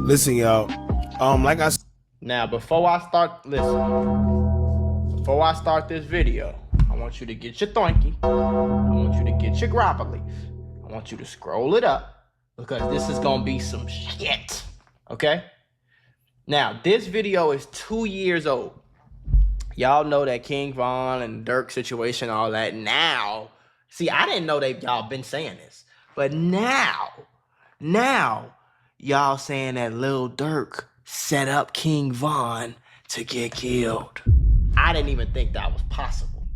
Listen, y'all. Like I said. Now, before I start this video, I want you to get your Thonky. I want you to get your grappa leaf. I want you to scroll it up because this is gonna be some shit. Okay? Now, this video is 2 years old. Y'all know that King Von and Durk situation, all that. Now, see, I didn't know y'all been saying this, but now, y'all saying that Lil Durk set up King Von to get killed. I didn't even think that was possible.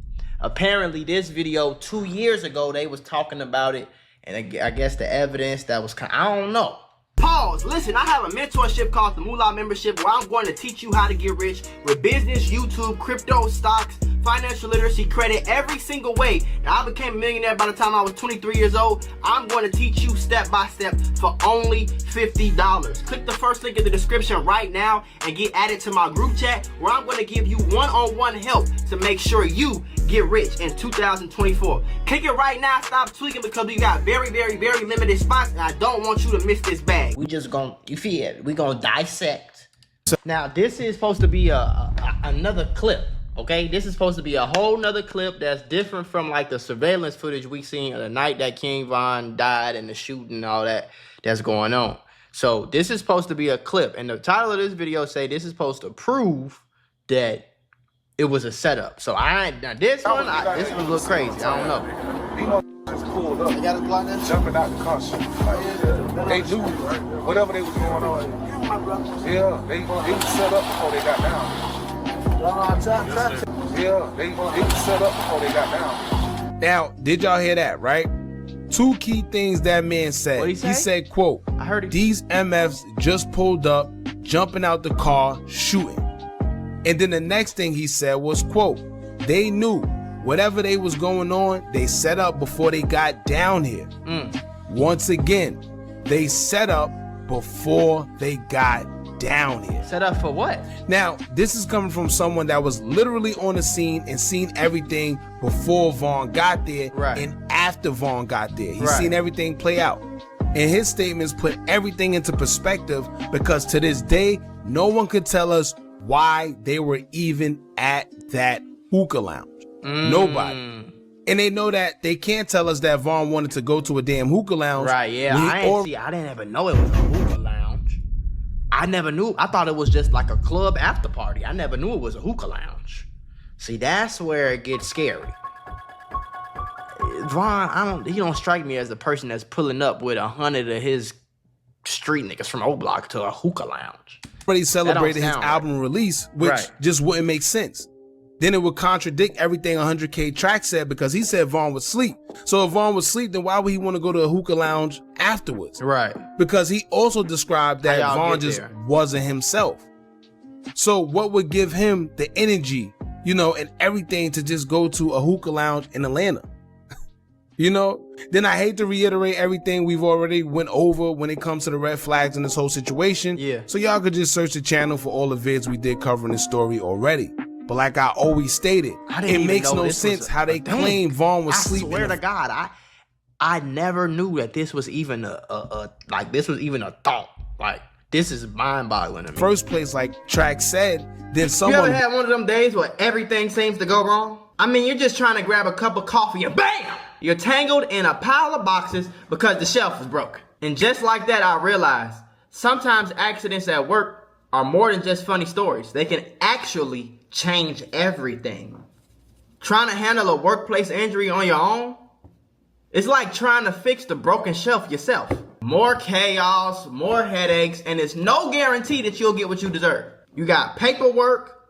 Apparently, this video 2 years ago, they was talking about it, and I guess the evidence that was, I don't know. Pause. Listen, I have a mentorship called the Moolah Membership where I'm going to teach you how to get rich with business, YouTube, crypto, stocks, financial literacy, credit, every single way. Now, I became a millionaire by the time I was 23 years old. I'm going to teach you step by step for only $50. Click the first link in the description right now and get added to my group chat where I'm going to give you one-on-one help to make sure you get rich in 2024. Click it right now. Stop tweaking because we got very, very, very limited spots and I don't want you to miss this bag. We just gonna, you feel it? We gonna dissect. Now, this is supposed to be another clip. Okay, this is supposed to be a whole nother clip that's different from like the surveillance footage we seen of the night that King Von died and the shooting and all that's going on. So this is supposed to be a clip, and the title of this video say this is supposed to prove that it was a setup. So this one look crazy. I don't know. Just pulled up. They got us blocked in? Jumping out the car. They knew whatever they was going on. Yeah, they was set up before they got down. Yeah, they was set up before they got down. Now, did y'all hear that, right? Two key things that man said. What'd he say? He said, quote, I heard it. These MFs just pulled up, jumping out the car, shooting. And then the next thing he said was, quote, they knew whatever they was going on, they set up before they got down here. Once again, they set up before they got down here. Set up for what? Now, this is coming from someone that was literally on the scene and seen everything before Von got there and after Von got there. He's seen everything play out. And his statements put everything into perspective because to this day, no one could tell us why they were even at that hookah lounge. Nobody. And they know that they can't tell us that Von wanted to go to a damn hookah lounge. Right, yeah. I didn't even know it was a hookah lounge. I never knew. I thought it was just like a club after party. I never knew it was a hookah lounge. See, that's where it gets scary. Von, he don't strike me as the person that's pulling up with 100 of his street niggas from O Block to a hookah lounge. Already celebrated his album release, which just wouldn't make sense. Then it would contradict everything 100K Track said because he said Von would sleep. So if Von would sleep, then why would he want to go to a hookah lounge afterwards? Right. Because he also described that Von just wasn't himself. So what would give him the energy, you know, and everything to just go to a hookah lounge in Atlanta? You know, then I hate to reiterate everything we've already went over when it comes to the red flags in this whole situation. Yeah. So y'all could just search the channel for all the vids we did covering this story already. But like I always stated, it makes no sense how they claim Von was sleeping. I swear to God, I never knew that this was even a thought. Like, this is mind-boggling to me. First place, like Track said, then someone... You ever had one of them days where everything seems to go wrong? I mean, you're just trying to grab a cup of coffee and BAM! You're tangled in a pile of boxes because the shelf is broken. And just like that, I realized sometimes accidents at work are more than just funny stories. They can actually change everything. Trying to handle a workplace injury on your own? It's like trying to fix the broken shelf yourself. More chaos, more headaches, and it's no guarantee that you'll get what you deserve. You got paperwork,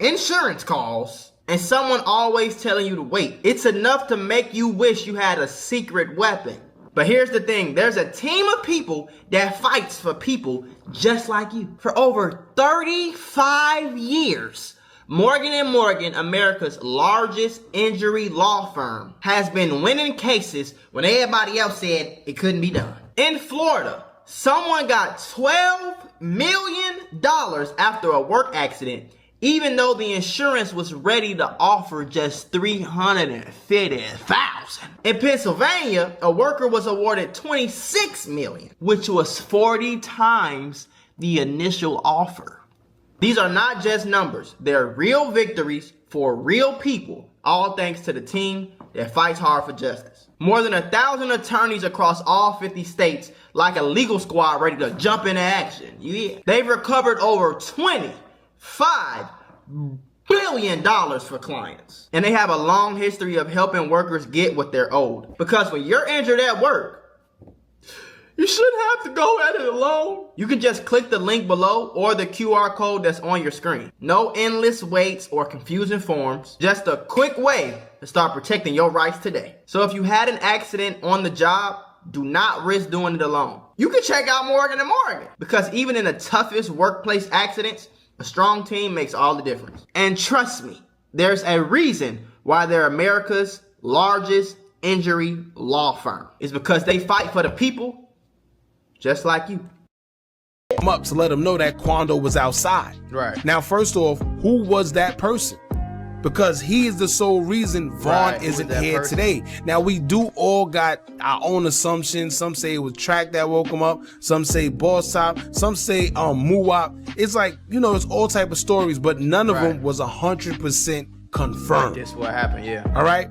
insurance calls, and someone always telling you to wait. It's enough to make you wish you had a secret weapon. But here's the thing, there's a team of people that fights for people just like you. For over 35 years, Morgan & Morgan, America's largest injury law firm, has been winning cases when everybody else said it couldn't be done. In Florida, someone got $12 million after a work accident, even though the insurance was ready to offer just $350,000. In Pennsylvania, a worker was awarded $26 million, which was 40 times the initial offer. These are not just numbers. They're real victories for real people, all thanks to the team that fights hard for justice. More than 1,000 attorneys across all 50 states, like a legal squad ready to jump into action. Yeah. They've recovered over $25 billion for clients. And they have a long history of helping workers get what they're owed. Because when you're injured at work, you shouldn't have to go at it alone. You can just click the link below or the QR code that's on your screen. No endless waits or confusing forms. Just a quick way to start protecting your rights today. So if you had an accident on the job, do not risk doing it alone. You can check out Morgan & Morgan, because even in the toughest workplace accidents, a strong team makes all the difference. And trust me, there's a reason why they're America's largest injury law firm. It's because they fight for the people just like you. Come up to let them know that Quando was outside. Right. Now, first off, who was that person? Because he is the sole reason Vaughn isn't here today. Now, we do all got our own assumptions. Some say it was Track that woke him up. Some say Boss Top. Some say Muwap. It's like, you know, it's all type of stories, but none of them was 100% confirmed. This is what happened, yeah. All right.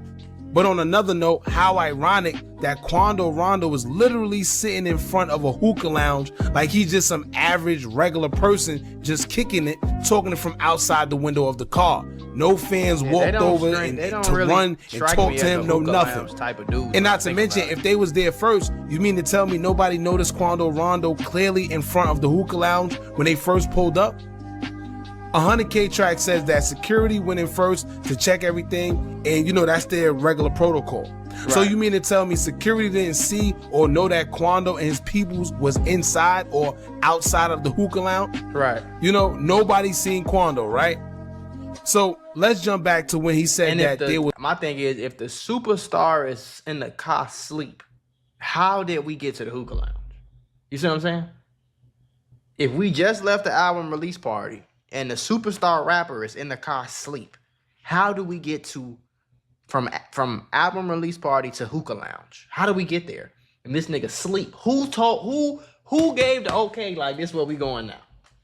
But on another note, how ironic that Quando Rondo was literally sitting in front of a hookah lounge like he's just some average regular person just kicking it, talking from outside the window of the car. No fans walked over and to really run and talk to him, no nothing. Type of dude, and not to mention, if they was there first, you mean to tell me nobody noticed Quando Rondo clearly in front of the hookah lounge when they first pulled up? 100K Track says that security went in first to check everything, and you know that's their regular protocol. Right. So you mean to tell me security didn't see or know that Quando and his peoples was inside or outside of the hookah lounge? Right. You know, nobody seen Quando, right? So let's jump back to when he said that they was. My thing is, if the superstar is in the car asleep, how did we get to the hookah lounge? You see what I'm saying? If we just left the album release party and the superstar rapper is in the car asleep, how do we get to from album release party to hookah lounge? How do we get there? And this nigga sleep. Who gave the okay, like this where we going now?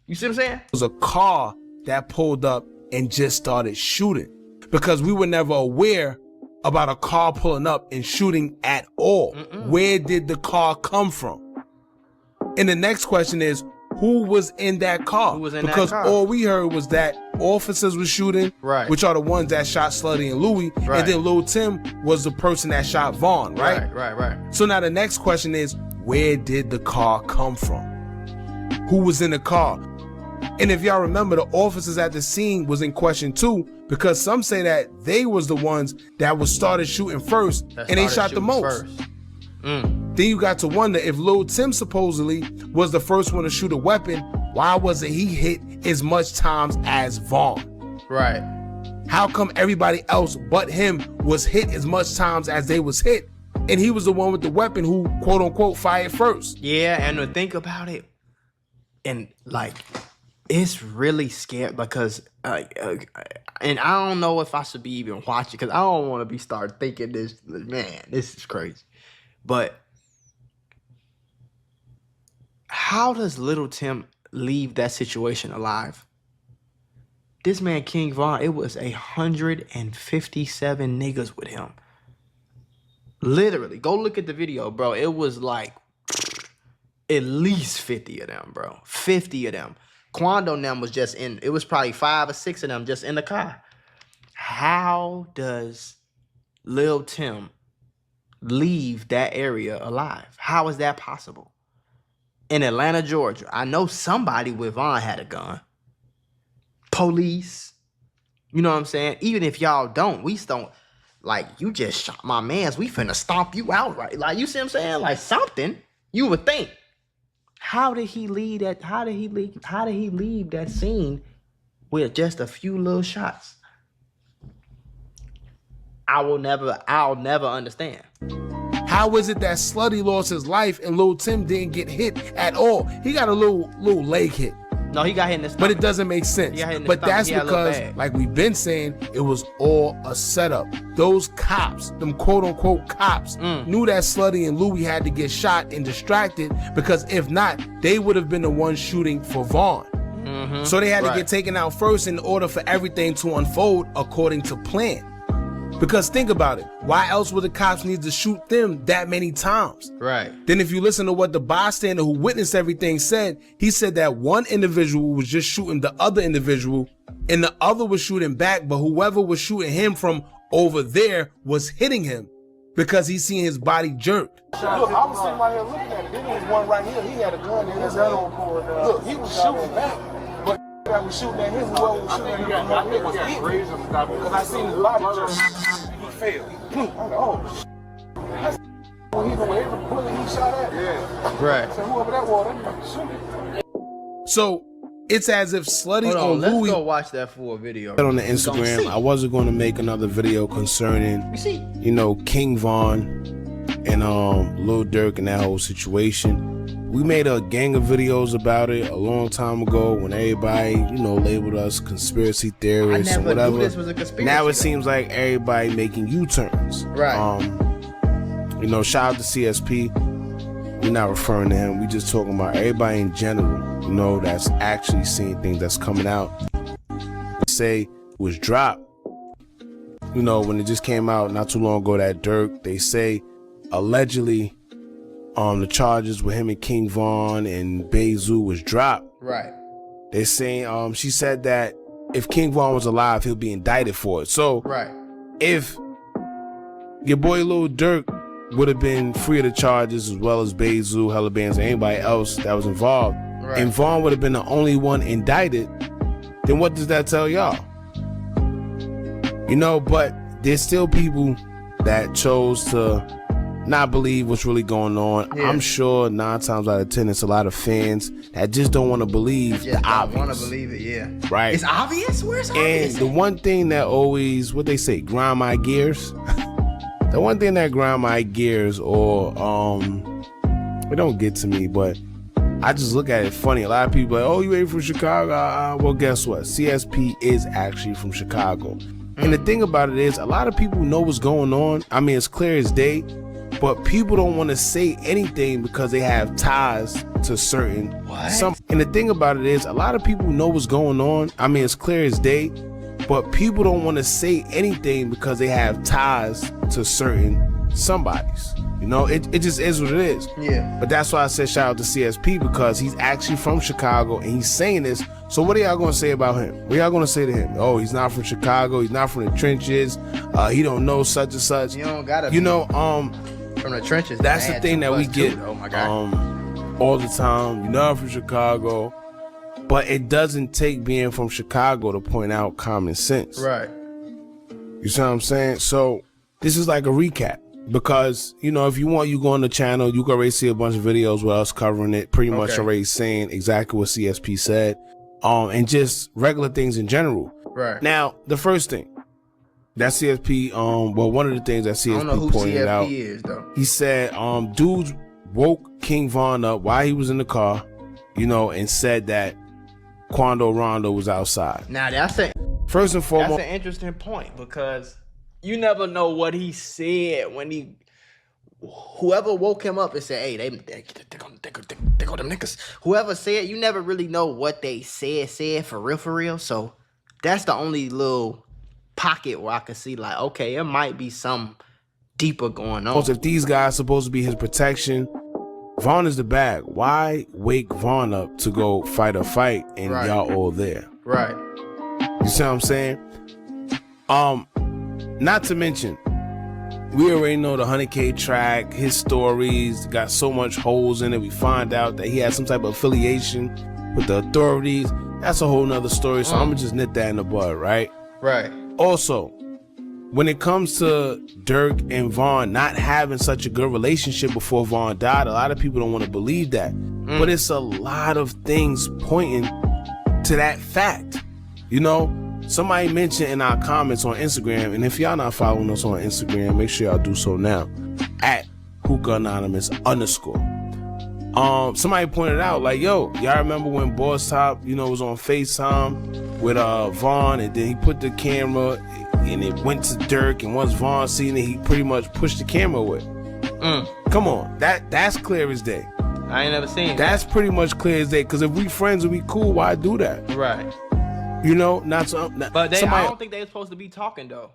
You see what I'm saying? It was a car that pulled up and just started shooting, because we were never aware about a car pulling up and shooting at all. Where did the car come from? And the next question is, who was in that car? Who was in because that car? All we heard was that officers were shooting, right, which are the ones that shot Slutty and Louie, right, and then Lil Tim was the person that shot Vaughn, right? Right. So now the next question is, where did the car come from? Who was in the car? And if y'all remember, the officers at the scene was in question too, because some say that they was the ones that was started shooting first, and they shot the most. Then you got to wonder, if Lil Tim supposedly was the first one to shoot a weapon, why wasn't he hit as much times as Vaughn? Right. How come everybody else but him was hit as much times as they was hit, and he was the one with the weapon who quote unquote fired first? Yeah, and to think about it, and like, it's really scary because and I don't know if I should be even watching, because I don't want to be start thinking this, man, this is crazy. But how does Little Tim leave that situation alive? This man, King Von, it was 157 niggas with him. Literally, go look at the video, bro. It was like at least 50 of them, bro. 50 of them. Quando and them was just in, it was probably 5 or 6 of them just in the car. How does Lil Tim leave that area alive? How is that possible? In Atlanta, Georgia, I know somebody with Vaughn had a gun. Police, you know what I'm saying? Even if y'all don't, we don't, like, you just shot my mans, we finna stomp you out, right? Like, you see what I'm saying? Like, something you would think. How did he leave that? How did he leave that scene with just a few little shots? I'll never understand. How is it that Slutty lost his life and Lil Tim didn't get hit at all? He got a little leg hit. No, he got hit in the stomach. But it doesn't make sense. But that's because, like we've been saying, it was all a setup. Those cops, them quote-unquote cops, knew that Slutty and Louie had to get shot and distracted, because if not, they would have been the ones shooting for Vaughn. So they had to get taken out first in order for everything to unfold according to plan. Because think about it, why else would the cops need to shoot them that many times? Right. Then if you listen to what the bystander who witnessed everything said, he said that one individual was just shooting the other individual and the other was shooting back, but whoever was shooting him from over there was hitting him because he seen his body jerked. Look, I was sitting right here looking at it. Then there was one right here. He had a gun in his hand. Look, he was shooting back. But that was shooting at him, whoever was shooting at him, it was hitting. Because I seen his body just, he fell. Oh, that's when he know every bullet he shot at. Yeah. Right. So whoever that was, that nigga shooting. So it's as if Slutty or let's Louie go watch that full video. on the Instagram. I wasn't going to make another video concerning, you know, King Von and Lil Durk and that whole situation. We made a gang of videos about it a long time ago when everybody, you know, labeled us conspiracy theorists and whatever. Knew this was a conspiracy. Now it seems like everybody making U-turns. Right. You know, shout out to CSP. We're not referring to him. We just talking about everybody in general, you know, that's actually seeing things that's coming out. Say it was dropped. You know, when it just came out not too long ago, that Durk, they say allegedly the charges with him and King Von and Bezu was dropped. Right. They're saying she said that if King Von was alive, he'll be indicted for it. So right. If your boy Lil Durk would have been free of the charges, as well as Bezu, Hella Bands, and anybody else that was involved, right, and Vaughn would have been the only one indicted, then what does that tell y'all? You know, but there's still people that chose to not believe what's really going on. Yeah. I'm sure 9 times out of 10 it's a lot of fans that just don't want to believe the obvious. Want to believe it, yeah. Right. It's obvious? Where's obvious? And the one thing that always, what they say, grind my gears. The one thing that grind my gears, or it don't get to me, but I just look at it funny. A lot of people are like, oh, you ain't from Chicago? Well, guess what? CSP is actually from Chicago. And the thing about it is, a lot of people know what's going on. I mean, it's clear as day. But people don't want to say anything because they have ties to certain some. And the thing about it is, a lot of people know what's going on. I mean, it's clear as day. But people don't want to say anything because they have ties to certain somebodies. You know, it just is what it is. Yeah. But that's why I said shout out to CSP, because he's actually from Chicago and he's saying this. So what are y'all going to say about him? What are y'all going to say to him? Oh, he's not from Chicago. He's not from the trenches. He don't know such and such. You don't gotta. You know, from the trenches. That's the thing that we get oh my God. All the time. You're not from Chicago. But it doesn't take being from Chicago to point out common sense. Right. You see what I'm saying? So this is like a recap. Because, you know, if you want, you go on the channel, you can already see a bunch of videos with us covering it, pretty much already saying exactly what CSP said. And just regular things in general. Right. Now, the first thing that CSP, well, one of the things that CSP pointed out, is, though. He said, dudes woke King Von up while he was in the car, you know, and said that Quando Rondo was outside. Now, first and foremost, that's an interesting point, because you never know what he said when whoever woke him up and said, hey, they go them niggas. Whoever said, you never really know what they said for real. So that's the only little pocket where I can see, like, okay, it might be some deeper going on. If these guys supposed to be his protection, Vaughn is the bag. Why wake Vaughn up to go fight a fight and y'all all there? Right. You see what I'm saying? Not to mention, we already know the 100K track, his stories got so much holes in it. We find out that he had some type of affiliation with the authorities. That's a whole nother story. So I'm gonna just nip that in the bud, right? Right. Also, when it comes to Durk and Vaughn not having such a good relationship before Vaughn died, a lot of people don't want to believe that. But it's a lot of things pointing to that fact. You know, somebody mentioned in our comments on Instagram, and if y'all not following us on Instagram, make sure y'all do so now, @HookahAnonymous_. somebody pointed out, like, yo, y'all remember when Boss Top, was on FaceTime with Vaughn, and then he put the camera and it went to Durk, and once Vaughn seen it, he pretty much pushed the camera away. Come on, that's clear as day. I ain't never seen that's pretty much clear as day, because if we friends and we cool, why do that? Right. Not so. But I don't think they were supposed to be talking though.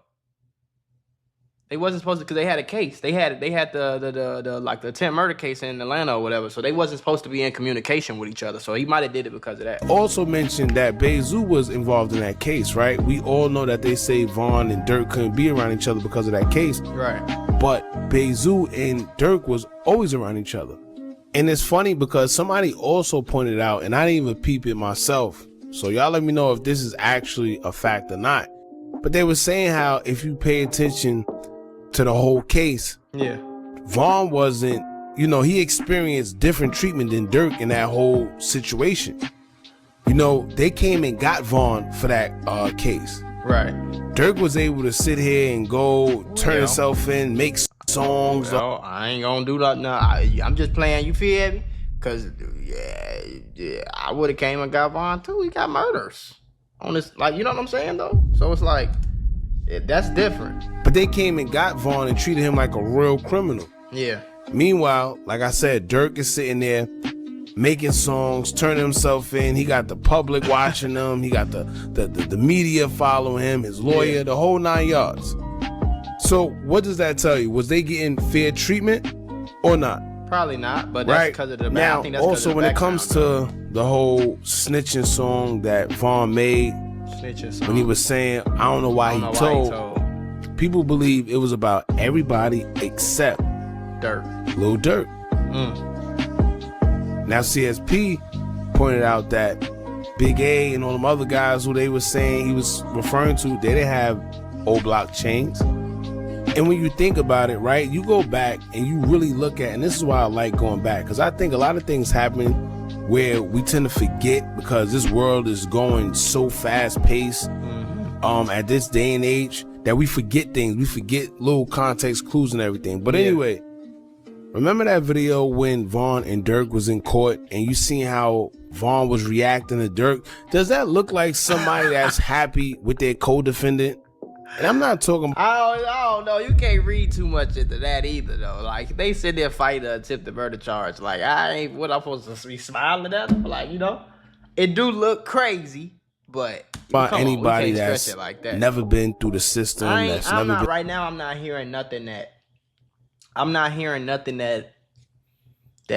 They wasn't supposed to, because they had a case. They had the like the attempt murder case in Atlanta or whatever. So they wasn't supposed to be in communication with each other. So he might have did it because of that. Also mentioned that Bezu was involved in that case, right? We all know that they say Vaughn and Durk couldn't be around each other because of that case. Right. But Bezu and Durk was always around each other. And it's funny because somebody also pointed out, and I didn't even peep it myself, so y'all let me know if this is actually a fact or not. But they were saying how if you pay attention to the whole case, Vaughn wasn't, he experienced different treatment than Durk in that whole situation. They came and got Vaughn for that case. Right. Durk was able to sit here and go turn himself in, make songs. Well, I ain't gonna do that now. I'm just playing, you feel me? Cause I would have came and got Vaughn too. He got murders on this, like, you know what I'm saying though? So it's like, that's different. But they came and got Vaughn and treated him like a real criminal. Yeah. Meanwhile, like I said, Durk is sitting there making songs, turning himself in. He got the public watching him. He got the media following him, his lawyer, the whole 9 yards. So what does that tell you? Was they getting fair treatment or not? Probably not, but that's because of the now. I think that's also, when it comes to the whole snitching song that Vaughn made, when he was saying, I don't know why he told, people believe it was about everybody except Lil Durk. Now CSP pointed out that Big A and all them other guys who they were saying he was referring to, they didn't have O Block chains. And when you think about it, right, you go back and you really look at, and this is why I like going back, because I think a lot of things happen where we tend to forget, because this world is going so fast paced at this day and age that we forget things. We forget little context clues and everything. But anyway, remember that video when Vaughn and Durk was in court and you seen how Vaughn was reacting to Durk? Does that look like somebody that's happy with their co-defendant? And I'm not talking. I don't know. You can't read too much into that either, though. Like, they sit there fighting an attempted murder charge. Like, I'm supposed to be smiling at them? Like, it do look crazy, but about anybody that's like that. Never been through the system. Right now, I'm not hearing nothing that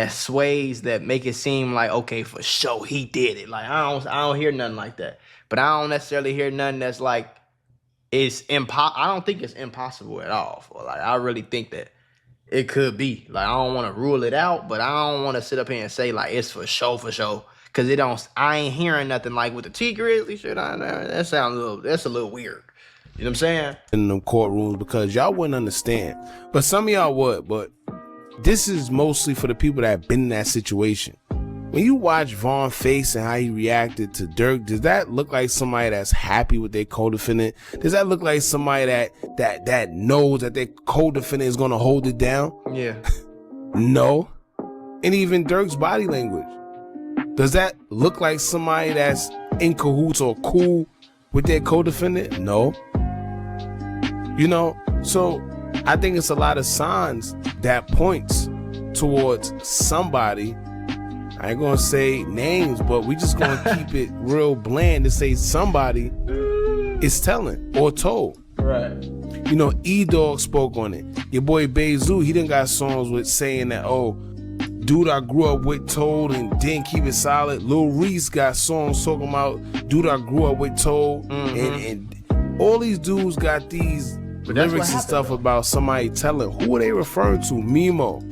sways, that make it seem like, okay, for sure he did it. Like, I don't hear nothing like that. But I don't necessarily hear nothing that's like, I don't think it's impossible at all. Like, I really think that it could be. Like, I don't want to rule it out, but I don't want to sit up here and say like it's for sure. Cause I ain't hearing nothing like with the T Grizzly shit on there. That's a little weird. You know what I'm saying? In them courtrooms, because y'all wouldn't understand. But some of y'all would, but this is mostly for the people that have been in that situation. When you watch Vaughn's face and how he reacted to Durk, does that look like somebody that's happy with their co-defendant? Does that look like somebody that knows that their co-defendant is gonna hold it down? Yeah. No. And even Durk's body language. Does that look like somebody that's in cahoots or cool with their co-defendant? No. So I think it's a lot of signs that points towards somebody. I ain't gonna say names, but we just gonna keep it real bland to say somebody is telling or told. Right. E-Dog spoke on it. Your boy Bezu, he done got songs with saying that, oh, dude I grew up with told and didn't keep it solid. Lil Reese got songs talking about dude I grew up with told. And all these dudes got these lyrics and stuff about somebody telling. Who are they referring to? Mimo.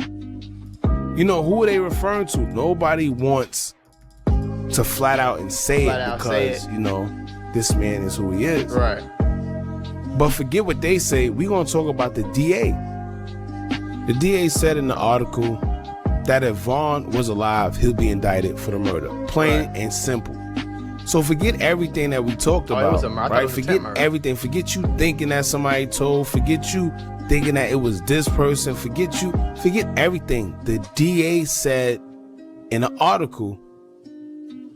Who are they referring to? Nobody wants to flat out and say it because, this man is who he is. Right. But forget what they say. We're going to talk about the DA. The DA said in the article that if Vaughn was alive, he'll be indicted for the murder. Plain and simple. So forget everything that we talked about. Right? Forget everything. Forget you thinking that somebody told. Forget you thinking that it was this person. Forget everything. The DA said in an article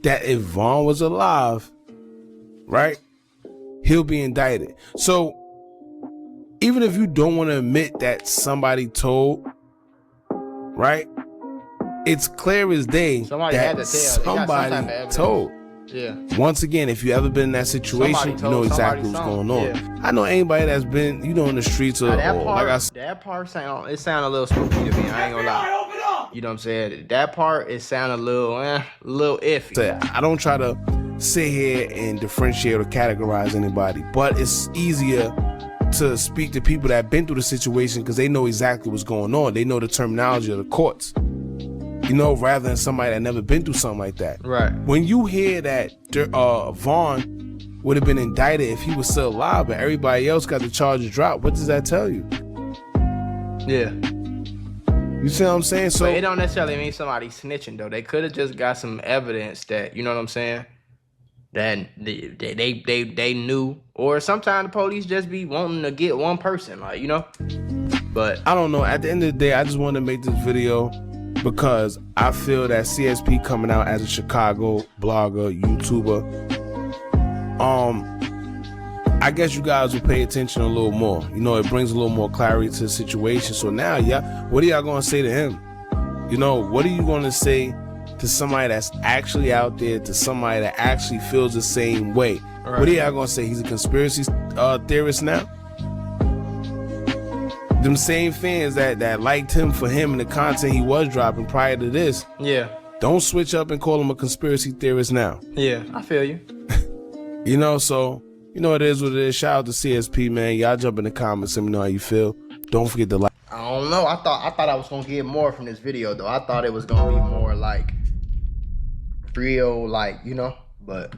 that if Vaughn was alive, right, he'll be indicted. So even if you don't want to admit that somebody told, right, it's clear as day Somebody that had to tell. Somebody told. Yeah. Once again, if you ever been in that situation, you know exactly what's going on. Yeah. I know anybody that's been, you know, in the streets or, that part sound a little spooky to me. I ain't gonna lie. You know what I'm saying? That part, it sound a little iffy. So I don't try to sit here and differentiate or categorize anybody, but it's easier to speak to people that have been through the situation because they know exactly what's going on. They know the terminology of the courts. You know, rather than somebody that never been through something like that. Right. When you hear that Vaughn would have been indicted if he was still alive, but everybody else got the charges dropped, what does that tell you? Yeah. You see what I'm saying? So but it don't necessarily mean somebody snitching though. They could have just got some evidence that, you know what I'm saying, that they knew, or sometimes the police just be wanting to get one person, like, you know. But I don't know. At the end of the day, I just wanted to make this video because I feel that CSP coming out as a Chicago blogger, YouTuber, I guess you guys will pay attention a little more. You know, it brings a little more clarity to the situation. So now, yeah, what are y'all gonna say to him? You know, what are you gonna say to somebody that's actually out there, to somebody that actually feels the same way? Right. What are y'all gonna say? He's a conspiracy theorist now? Them same fans that liked him for him and the content he was dropping prior to this. Yeah. Don't switch up and call him a conspiracy theorist now. Yeah, I feel you. You know, so, you know, it is what it is. Shout out to CSP, man. Y'all jump in the comments. Let me know how you feel. Don't forget to like. I don't know. I thought I was going to get more from this video, though. I thought it was going to be more, like, real, like, you know, but...